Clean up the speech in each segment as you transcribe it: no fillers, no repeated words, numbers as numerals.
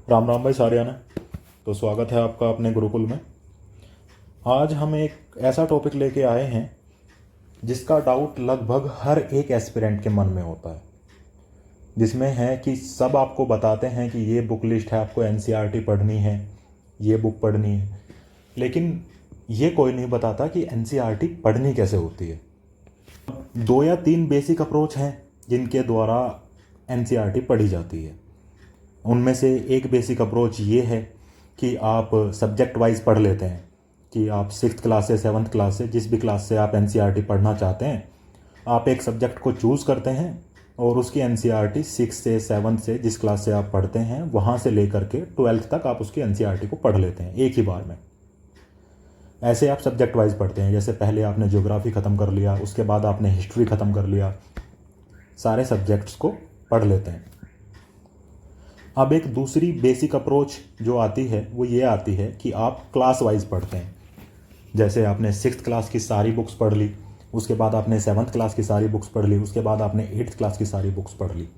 राम राम भाई सारियान है। तो स्वागत है आपका अपने गुरुकुल में। आज हम एक ऐसा टॉपिक लेके आए हैं जिसका डाउट लगभग हर एक एस्पिरेंट के मन में होता है, जिसमें है कि सब आपको बताते हैं कि ये बुक लिस्ट है, आपको एनसीईआरटी पढ़नी है, ये बुक पढ़नी है, लेकिन ये कोई नहीं बताता कि एनसीईआरटी पढ़नी कैसे होती है। 2 या 3 बेसिक अप्रोच हैं जिनके द्वारा एनसीईआरटी पढ़ी जाती है। उनमें से एक बेसिक अप्रोच ये है कि आप सब्जेक्ट वाइज पढ़ लेते हैं कि आप 6th क्लास से 7th क्लास से जिस भी क्लास से आप एनसीईआरटी पढ़ना चाहते हैं, आप एक सब्जेक्ट को चूज़ करते हैं और उसकी एनसीईआरटी 6 से 7 से जिस क्लास से आप पढ़ते हैं वहाँ से लेकर के 12th तक आप उसकी एनसीईआरटी को पढ़ लेते हैं एक ही बार में। ऐसे आप सब्जेक्ट वाइज पढ़ते हैं, जैसे पहले आपने ज्योग्राफी ख़त्म कर लिया, उसके बाद आपने हिस्ट्री ख़त्म कर लिया, सारे सब्जेक्ट्स को पढ़ लेते हैं। अब एक दूसरी बेसिक अप्रोच जो आती है वो ये आती है कि आप क्लास वाइज पढ़ते हैं। जैसे आपने 6th क्लास की सारी बुक्स पढ़ ली, उसके बाद आपने 7th क्लास की सारी बुक्स पढ़ ली, उसके बाद आपने 8th क्लास की सारी बुक्स पढ़ ली।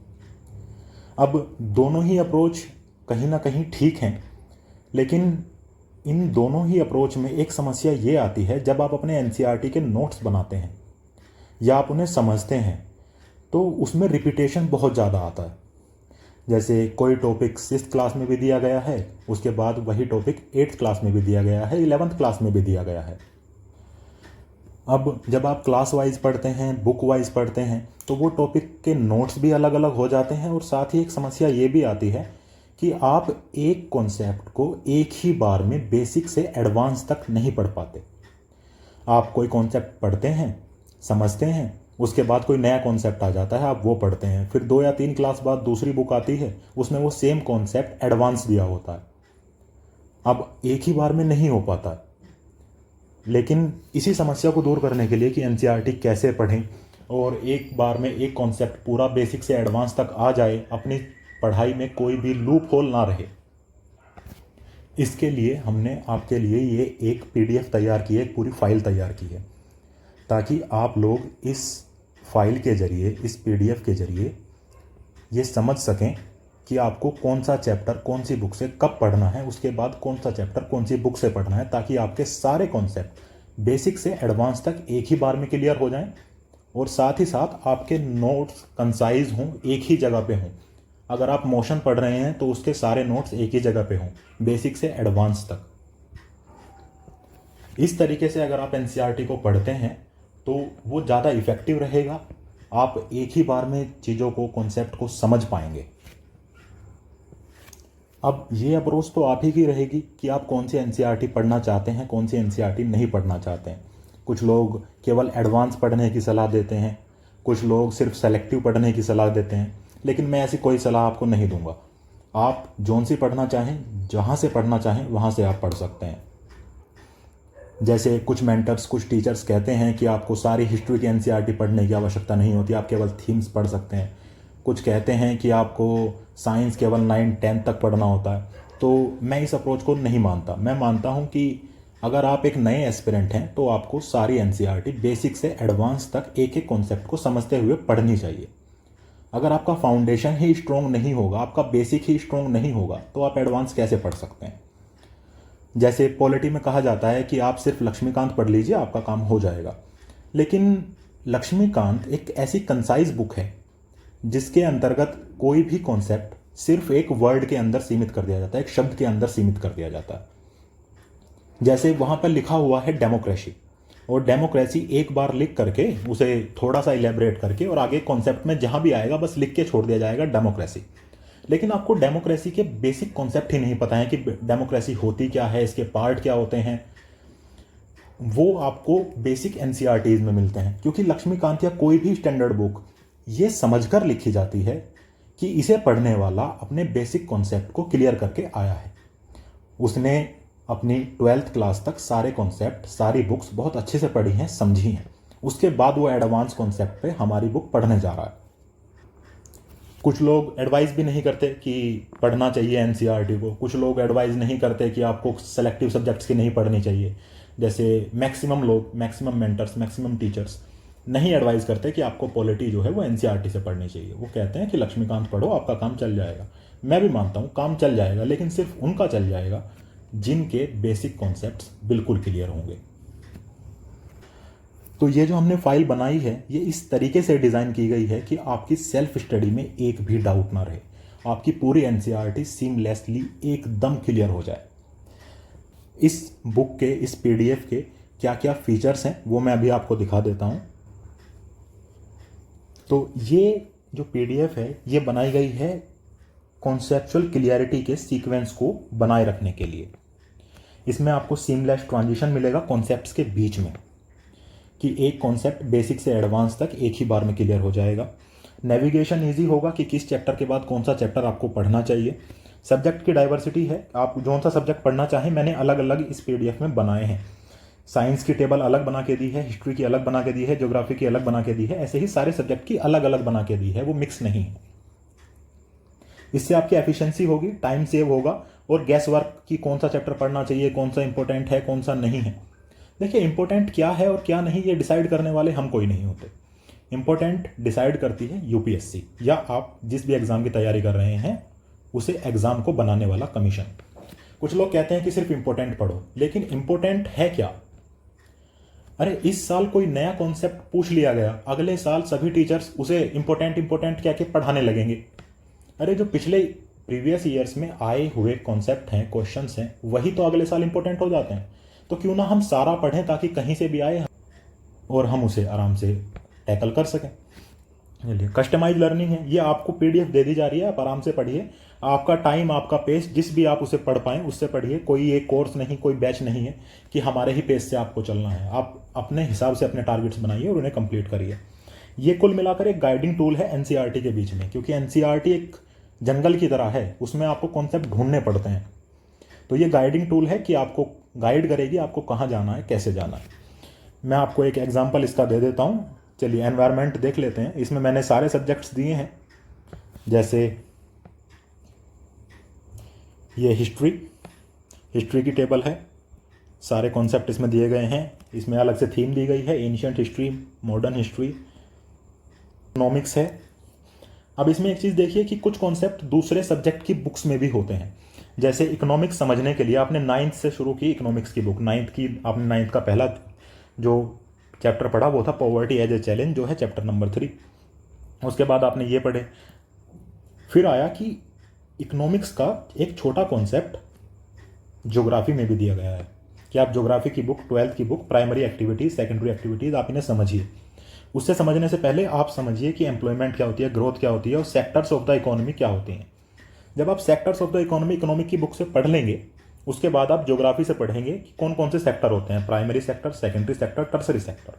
अब दोनों ही अप्रोच कहीं ना कहीं ठीक हैं, लेकिन इन दोनों ही अप्रोच में एक समस्या ये आती है, जब आप अपने एनसीईआरटी के नोट्स बनाते हैं या आप उन्हें समझते हैं तो उसमें रिपीटेशन बहुत ज़्यादा आता है। जैसे कोई टॉपिक 6th क्लास में भी दिया गया है, उसके बाद वही टॉपिक 8th क्लास में भी दिया गया है, 11th क्लास में भी दिया गया है। अब जब आप क्लास वाइज पढ़ते हैं, बुक वाइज पढ़ते हैं, तो वो टॉपिक के नोट्स भी अलग अलग हो जाते हैं। और साथ ही एक समस्या ये भी आती है कि आप एक कॉन्सेप्ट को एक ही बार में बेसिक से एडवांस तक नहीं पढ़ पाते। आप कोई कॉन्सेप्ट पढ़ते हैं, समझते हैं, उसके बाद कोई नया कॉन्सेप्ट आ जाता है, आप वो पढ़ते हैं, फिर 2 या 3 क्लास बाद दूसरी बुक आती है, उसमें वो सेम कॉन्सेप्ट एडवांस दिया होता है। अब एक ही बार में नहीं हो पाता। लेकिन इसी समस्या को दूर करने के लिए कि एनसीईआरटी कैसे पढ़ें और एक बार में एक कॉन्सेप्ट पूरा बेसिक से एडवांस तक आ जाए, अपनी पढ़ाई में कोई भी लूप होल ना रहे, इसके लिए हमने आपके लिए ये एक पीडीएफ तैयार की है, एक पूरी फाइल तैयार की है, ताकि आप लोग इस फाइल के ज़रिए, इस पीडीएफ के ज़रिए ये समझ सकें कि आपको कौन सा चैप्टर कौन सी बुक से कब पढ़ना है, उसके बाद कौन सा चैप्टर कौन सी बुक से पढ़ना है, ताकि आपके सारे कॉन्सेप्ट बेसिक से एडवांस तक एक ही बार में क्लियर हो जाएं और साथ ही साथ आपके नोट्स कंसाइज हों, एक ही जगह पे हों। अगर आप मोशन पढ़ रहे हैं तो उसके सारे नोट्स एक ही जगह पे हों, बेसिक से एडवांस तक। इस तरीके से अगर आप एनसीईआरटी को पढ़ते हैं तो वो ज़्यादा इफ़ेक्टिव रहेगा, आप एक ही बार में चीज़ों को, कॉन्सेप्ट को समझ पाएंगे। अब ये अप्रोच तो आप ही की रहेगी कि आप कौन सी एनसीईआरटी पढ़ना चाहते हैं, कौन सी एनसीईआरटी नहीं पढ़ना चाहते हैं। कुछ लोग केवल एडवांस पढ़ने की सलाह देते हैं, कुछ लोग सिर्फ सेलेक्टिव पढ़ने की सलाह देते हैं, लेकिन मैं ऐसी कोई सलाह आपको नहीं दूंगा। आप जौन सी पढ़ना चाहें, जहाँ से पढ़ना चाहें वहाँ से आप पढ़ सकते हैं। जैसे कुछ मेंटर्स, कुछ टीचर्स कहते हैं कि आपको सारी हिस्ट्री की एनसीईआरटी पढ़ने की आवश्यकता नहीं होती, आप केवल थीम्स पढ़ सकते हैं। कुछ कहते हैं कि आपको साइंस केवल 9-10 तक पढ़ना होता है। तो मैं इस अप्रोच को नहीं मानता। मैं मानता हूँ कि अगर आप एक नए एस्पिरेंट हैं तो आपको सारी एनसीईआरटी बेसिक से एडवांस तक एक एक कॉन्सेप्ट को समझते हुए पढ़नी चाहिए। अगर आपका फाउंडेशन ही स्ट्रॉन्ग नहीं होगा, आपका बेसिक ही स्ट्रॉन्ग नहीं होगा, तो आप एडवांस कैसे पढ़ सकते हैं। जैसे पॉलिटी में कहा जाता है कि आप सिर्फ लक्ष्मीकांत पढ़ लीजिए, आपका काम हो जाएगा। लेकिन लक्ष्मीकांत एक ऐसी कंसाइज बुक है जिसके अंतर्गत कोई भी कॉन्सेप्ट सिर्फ एक वर्ड के अंदर सीमित कर दिया जाता है, एक शब्द के अंदर सीमित कर दिया जाता है। जैसे वहाँ पर लिखा हुआ है डेमोक्रेसी, और डेमोक्रेसी एक बार लिख करके उसे थोड़ा सा इलेबरेट करके और आगे कॉन्सेप्ट में जहाँ भी आएगा बस लिख के छोड़ दिया जाएगा डेमोक्रेसी। लेकिन आपको डेमोक्रेसी के बेसिक कॉन्सेप्ट ही नहीं पता है कि डेमोक्रेसी होती क्या है, इसके पार्ट क्या होते हैं। वो आपको बेसिक एनसीईआरटीज में मिलते हैं, क्योंकि लक्ष्मीकांत या कोई भी स्टैंडर्ड बुक ये समझकर लिखी जाती है कि इसे पढ़ने वाला अपने बेसिक कॉन्सेप्ट को क्लियर करके आया है। उसने अपनी 12th क्लास तक सारे कॉन्सेप्ट, सारी बुक्स बहुत अच्छे से पढ़ी हैं, समझी हैं। उसके बाद वो एडवांस कॉन्सेप्ट पे हमारी बुक पढ़ने जा रहा है। कुछ लोग एडवाइस भी नहीं करते कि पढ़ना चाहिए एनसीईआरटी को, कुछ लोग एडवाइस नहीं करते कि आपको सेलेक्टिव सब्जेक्ट्स की नहीं पढ़नी चाहिए। जैसे मैक्सिमम लोग, मैक्सिमम मेंटर्स, मैक्सिमम टीचर्स नहीं एडवाइस करते कि आपको पॉलिटी जो है वो एनसीईआरटी से पढ़नी चाहिए। वो कहते हैं कि लक्ष्मीकांत पढ़ो, आपका काम चल जाएगा। मैं भी मानता हूँ काम चल जाएगा, लेकिन सिर्फ उनका चल जाएगा जिनके बेसिक कॉन्सेप्ट्स बिल्कुल क्लियर होंगे। तो ये जो हमने फाइल बनाई है ये इस तरीके से डिज़ाइन की गई है कि आपकी सेल्फ स्टडी में एक भी डाउट ना रहे, आपकी पूरी एनसीईआरटी सीमलेसली एकदम क्लियर हो जाए। इस बुक के, इस पीडीएफ के क्या क्या फीचर्स हैं वो मैं अभी आपको दिखा देता हूँ। तो ये जो पीडीएफ है ये बनाई गई है कॉन्सेप्चुअल क्लियरिटी के सीक्वेंस को बनाए रखने के लिए। इसमें आपको सीमलेस ट्रांजिशन मिलेगा कॉन्सेप्ट्स के बीच में, कि एक कॉन्सेप्ट बेसिक से एडवांस तक एक ही बार में क्लियर हो जाएगा। नेविगेशन इजी होगा कि किस चैप्टर के बाद कौन सा चैप्टर आपको पढ़ना चाहिए। सब्जेक्ट की डाइवर्सिटी है, आप कौन सा सब्जेक्ट पढ़ना चाहें मैंने अलग अलग इस पीडीएफ में बनाए हैं। साइंस की टेबल अलग बना के दी है, हिस्ट्री की अलग बना के दी है, ज्योग्राफी की अलग बना के दी है, ऐसे ही सारे सब्जेक्ट की अलग अलग बना के दी है, वो मिक्स नहीं है। इससे आपकी एफिशिएंसी होगी, टाइम सेव होगा, और गैस वर्क की कौन सा चैप्टर पढ़ना चाहिए, कौन सा इंपॉर्टेंट है, कौन सा नहीं है। देखिए इंपॉर्टेंट क्या है और क्या नहीं ये डिसाइड करने वाले हम कोई नहीं होते। इंपॉर्टेंट डिसाइड करती है यूपीएससी, या आप जिस भी एग्जाम की तैयारी कर रहे हैं उसे एग्जाम को बनाने वाला कमीशन। कुछ लोग कहते हैं कि सिर्फ इंपॉर्टेंट पढ़ो, लेकिन इंपॉर्टेंट है क्या? अरे इस साल कोई नया कॉन्सेप्ट पूछ लिया गया, अगले साल सभी टीचर्स उसे इंपॉर्टेंट इंपॉर्टेंट क्या के पढ़ाने लगेंगे। अरे जो पिछले प्रीवियस ईयर्स में आए हुए कॉन्सेप्ट हैं, क्वेश्चंस हैं, वही तो अगले साल इंपॉर्टेंट हो जाते हैं। तो क्यों ना हम सारा पढ़ें ताकि कहीं से भी आए और हम उसे आराम से टैकल कर सकें। चलिए, कस्टमाइज लर्निंग है, ये आपको पीडीएफ दे दी जा रही है, आप आराम से पढ़िए। आपका टाइम, आपका पेस, जिस भी आप उसे पढ़ पाएँ उससे पढ़िए। कोई एक कोर्स नहीं, कोई बैच नहीं है कि हमारे ही पेस से आपको चलना है। आप अपने हिसाब से अपने टारगेट्स बनाइए और उन्हें कंप्लीट करिए। ये कुल मिलाकर एक गाइडिंग टूल है एनसीईआरटी के बीच में, क्योंकि एनसीईआरटी एक जंगल की तरह है, उसमें आपको कॉन्सेप्ट ढूंढने पड़ते हैं। तो ये गाइडिंग टूल है कि आपको गाइड करेगी आपको कहाँ जाना है, कैसे जाना है। मैं आपको एक एग्जांपल इसका दे देता हूँ। चलिए एनवायरनमेंट देख लेते हैं। इसमें मैंने सारे सब्जेक्ट्स दिए हैं, जैसे ये हिस्ट्री की टेबल है, सारे कॉन्सेप्ट इसमें दिए गए हैं। इसमें अलग से थीम दी गई है, ancient history, modern history, economics है। अब इसमें एक चीज़ देखिए कि कुछ कॉन्सेप्ट दूसरे सब्जेक्ट की बुक्स में भी होते हैं। जैसे इकोनॉमिक्स समझने के लिए आपने 9th से शुरू की इकोनॉमिक्स की बुक, 9th का पहला जो चैप्टर पढ़ा वो था पॉवर्टी एज ए चैलेंज, जो है चैप्टर नंबर 3। उसके बाद आपने ये पढ़े। फिर आया कि इकोनॉमिक्स का एक छोटा कॉन्सेप्ट ज्योग्राफी में भी दिया गया है कि आप ज्योग्राफी की बुक, 12th की book, primary activities, secondary activities, आप इन्हें समझिए। उससे समझने से पहले आप समझिए कि एम्प्लॉयमेंट क्या होती है, ग्रोथ क्या होती है और सेक्टर्स ऑफ द इकोनॉमी क्या होती हैं। जब आप sectors of the economy economic की बुक से पढ़ लेंगे, उसके बाद आप ज्योग्राफी से पढ़ेंगे कि कौन कौन से सेक्टर होते हैं, primary sector, secondary sector, tertiary sector.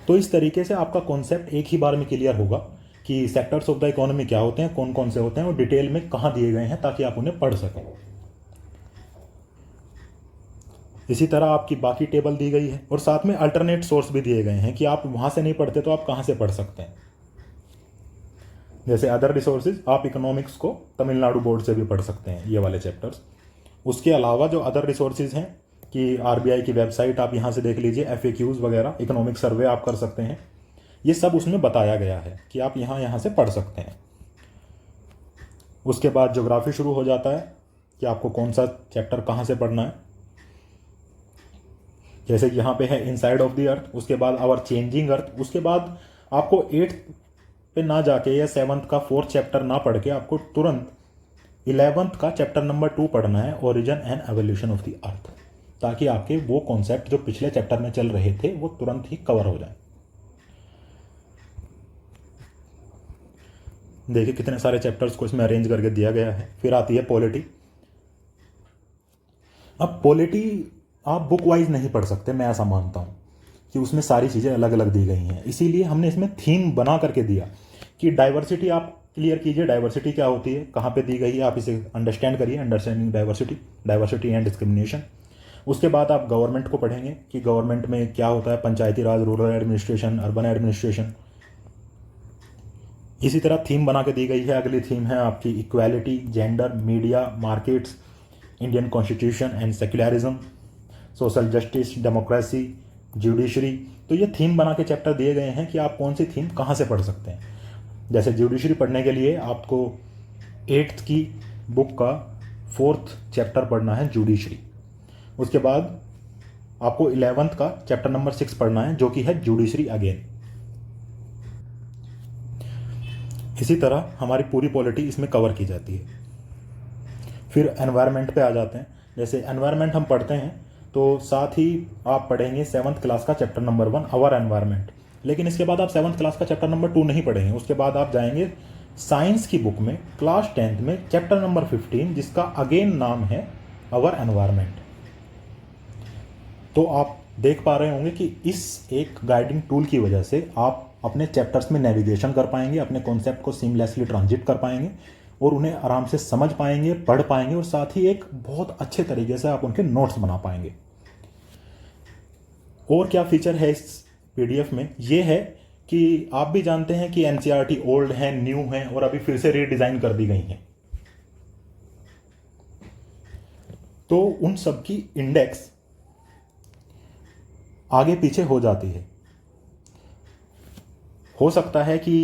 तो इस तरीके से आपका कॉन्सेप्ट एक ही बार में क्लियर होगा कि सेक्टर्स ऑफ द इकोनॉमी क्या होते हैं, कौन कौन से होते हैं और डिटेल में कहाँ दिए गए हैं, ताकि आप उन्हें पढ़ सकें। इसी तरह आपकी बाकी टेबल दी गई है और साथ में अल्टरनेट सोर्स भी दिए गए हैं कि आप वहाँ से नहीं पढ़ते तो आप कहाँ से पढ़ सकते हैं। जैसे अदर रिसोर्सेज, आप इकोनॉमिक्स को तमिलनाडु बोर्ड से भी पढ़ सकते हैं, ये वाले चैप्टर्स। उसके अलावा जो अदर रिसोर्सेज हैं कि आरबीआई की वेबसाइट आप यहाँ से देख लीजिए, एफएक्यूज वगैरह, इकोनॉमिक सर्वे आप कर सकते हैं। ये सब उसमें बताया गया है कि आप यहाँ से पढ़ सकते हैं। उसके बाद ज्योग्राफी शुरू हो जाता है कि आपको कौन सा चैप्टर कहाँ से पढ़ना है। जैसे यहाँ पे है इनसाइड ऑफ द अर्थ, उसके बाद आवर चेंजिंग अर्थ। उसके बाद आपको 8th पे ना जाके या 7th का 4th चैप्टर ना पढ़ के आपको तुरंत 11th का चैप्टर नंबर 2 पढ़ना है, origin and evolution of the earth, ताकि आपके वो कॉन्सेप्ट जो पिछले चैप्टर में चल रहे थे वो तुरंत ही कवर हो जाए। देखिए कितने सारे चैप्टर्स को इसमें अरेंज करके दिया गया है। फिर आती है पॉलिटी। अब पॉलिटी आप बुक वाइज नहीं पढ़ सकते, मैं ऐसा मानता हूँ कि उसमें सारी चीज़ें अलग अलग दी गई हैं। इसीलिए हमने इसमें थीम बना करके दिया कि डाइवर्सिटी आप क्लियर कीजिए, डाइवर्सिटी क्या होती है, कहाँ पे दी गई है, आप इसे अंडरस्टैंड करिए, अंडरस्टैंडिंग डाइवर्सिटी एंड डिस्क्रिमिनेशन। उसके बाद आप गवर्नमेंट को पढ़ेंगे कि गवर्नमेंट में क्या होता है, पंचायती राज, रूरल एडमिनिस्ट्रेशन, अर्बन एडमिनिस्ट्रेशन। इसी तरह थीम बना के दी गई है। अगली थीम है आपकी equality, gender, media, markets, Indian constitution and secularism, social justice, democracy, judiciary. तो ये थीम बना के चैप्टर दिए गए हैं कि आप कौन सी थीम कहाँ से पढ़ सकते हैं। जैसे जुडिशरी पढ़ने के लिए आपको 8th की बुक का 4th चैप्टर पढ़ना है, जुडिशरी। उसके बाद आपको 11th का चैप्टर नंबर 6 पढ़ना है, जो कि है जुडिशरी अगेन। इसी तरह हमारी पूरी पॉलिटी इसमें कवर की जाती है। फिर एनवायरनमेंट पे आ जाते हैं। जैसे एनवायरनमेंट हम पढ़ते हैं तो साथ ही आप पढ़ेंगे 7th क्लास का चैप्टर नंबर 1 आवर एनवायरनमेंट। लेकिन इसके बाद आप 7th क्लास का चैप्टर नंबर 2 नहीं पढ़ेंगे। उसके बाद आप जाएंगे साइंस की बुक में क्लास 10th में चैप्टर नंबर 15, जिसका अगेन नाम है आवर एनवायरनमेंट। तो आप देख पा रहे होंगे कि इस एक गाइडिंग टूल की वजह से आप अपने चैप्टर्स में नेविगेशन कर पाएंगे, अपने कॉन्सेप्ट को सीमलेसली ट्रांजिट कर पाएंगे और उन्हें आराम से समझ पाएंगे, पढ़ पाएंगे और साथ ही एक बहुत अच्छे तरीके से आप उनके नोट्स बना पाएंगे। और क्या फीचर है इस पीडीएफ में, ये है कि आप भी जानते हैं कि एनसीईआरटी ओल्ड है, न्यू है और अभी फिर से रीडिजाइन कर दी गई हैं। तो उन सब की इंडेक्स आगे पीछे हो जाती है। हो सकता है कि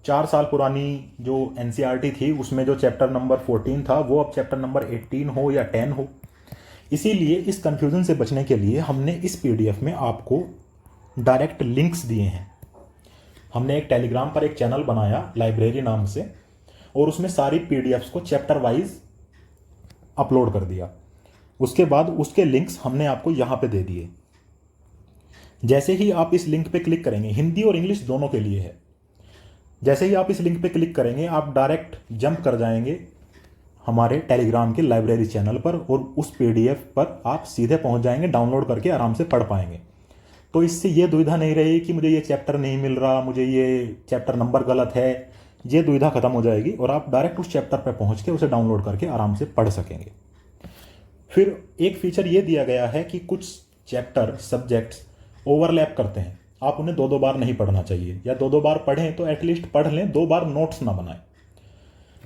4 साल पुरानी जो एनसीईआरटी थी उसमें जो चैप्टर नंबर 14 था वो अब चैप्टर नंबर 18 हो या 10 हो। इसीलिए इस कंफ्यूजन से बचने के लिए हमने इस पीडीएफ में आपको डायरेक्ट लिंक्स दिए हैं। हमने एक टेलीग्राम पर एक चैनल बनाया लाइब्रेरी नाम से और उसमें सारी पीडीएफ्स को चैप्टर वाइज अपलोड कर दिया। उसके बाद उसके लिंक्स हमने आपको यहां पे दे दिए। जैसे ही आप इस लिंक पे क्लिक करेंगे, हिंदी और इंग्लिश दोनों के लिए है, जैसे ही आप इस लिंक पे क्लिक करेंगे आप डायरेक्ट जंप कर जाएंगे हमारे टेलीग्राम के लाइब्रेरी चैनल पर और उस पीडीएफ पर आप सीधे पहुंच जाएंगे, डाउनलोड करके आराम से पढ़ पाएंगे। तो इससे ये दुविधा नहीं रही कि मुझे ये चैप्टर नहीं मिल रहा, मुझे ये चैप्टर नंबर गलत है, ये दुविधा खत्म हो जाएगी और आप डायरेक्ट उस चैप्टर पर पहुंच के उसे डाउनलोड करके आराम से पढ़ सकेंगे। फिर एक फीचर ये दिया गया है कि कुछ चैप्टर सब्जेक्ट्स ओवरलैप करते हैं, आप उन्हें 2-2 बार नहीं पढ़ना चाहिए, या 2-2 बार पढ़ें तो एटलीस्ट पढ़ लें, 2 बार नोट्स ना बनाएं।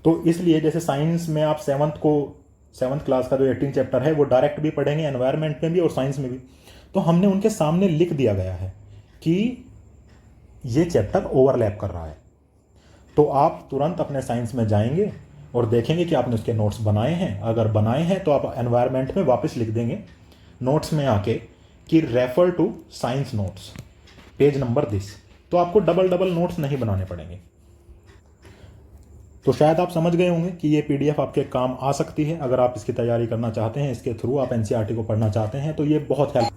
तो इसलिए जैसे साइंस में आप 7th क्लास का जो 18 चैप्टर है वो डायरेक्ट भी पढ़ेंगे, एनवायरनमेंट में भी और साइंस में भी, तो हमने उनके सामने लिख दिया गया है कि ये चैप्टर ओवरलैप कर रहा है। तो आप तुरंत अपने साइंस में जाएंगे और देखेंगे कि आपने उसके नोट्स बनाए हैं। अगर बनाए हैं तो आप एनवायरनमेंट में वापस लिख देंगे नोट्स में आके कि refer to science notes page number this. तो आपको डबल नोट्स नहीं बनाने पड़ेंगे। तो शायद आप समझ गए होंगे कि ये पीडीएफ आपके काम आ सकती है। अगर आप इसकी तैयारी करना चाहते हैं, इसके थ्रू आप एनसीईआरटी को पढ़ना चाहते हैं, तो ये बहुत हेल्प।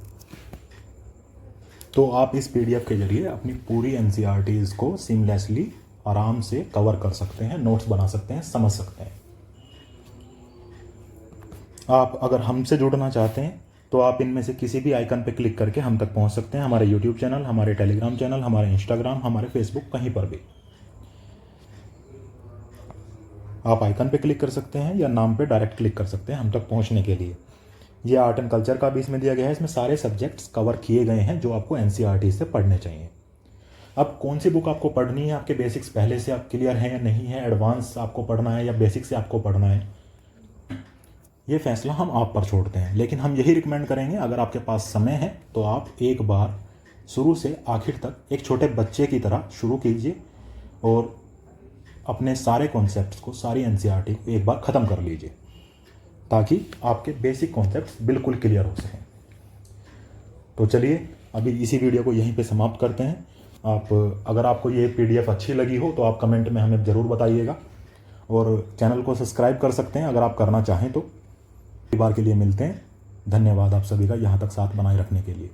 तो आप इस पीडीएफ के जरिए अपनी पूरी एनसीईआरटीज को सीमलेसली आराम से कवर कर सकते हैं, नोट्स बना सकते हैं, समझ सकते हैं। आप अगर हमसे जुड़ना चाहते हैं तो आप इनमें से किसी भी आइकन पर क्लिक करके हम तक पहुंच सकते हैं। हमारे यूट्यूब चैनल, हमारे टेलीग्राम चैनल, हमारे इंस्टाग्राम, हमारे फेसबुक, कहीं पर भी आप आइकन पे क्लिक कर सकते हैं या नाम पे डायरेक्ट क्लिक कर सकते हैं हम तक पहुंचने के लिए। ये आर्ट एंड कल्चर का भी इसमें दिया गया है। इसमें सारे सब्जेक्ट्स कवर किए गए हैं जो आपको एनसीईआरटी से पढ़ने चाहिए। अब कौन सी बुक आपको पढ़नी है, आपके बेसिक्स पहले से आप क्लियर हैं या नहीं है, एडवांस आपको पढ़ना है या बेसिक से आपको पढ़ना है, ये फैसला हम आप पर छोड़ते हैं। लेकिन हम यही रिकमेंड करेंगे, अगर आपके पास समय है तो आप एक बार शुरू से आखिर तक एक छोटे बच्चे की तरह शुरू कीजिए और अपने सारे कॉन्सेप्ट्स को, सारी एनसीईआरटी को एक बार ख़त्म कर लीजिए ताकि आपके बेसिक कॉन्सेप्ट्स बिल्कुल क्लियर हो सकें। तो चलिए अभी इसी वीडियो को यहीं पे समाप्त करते हैं। अगर आपको ये पीडीएफ अच्छी लगी हो तो आप कमेंट में हमें ज़रूर बताइएगा और चैनल को सब्सक्राइब कर सकते हैं अगर आप करना चाहें तो। एक बार के लिए मिलते हैं। धन्यवाद आप सभी का यहाँ तक साथ बनाए रखने के लिए।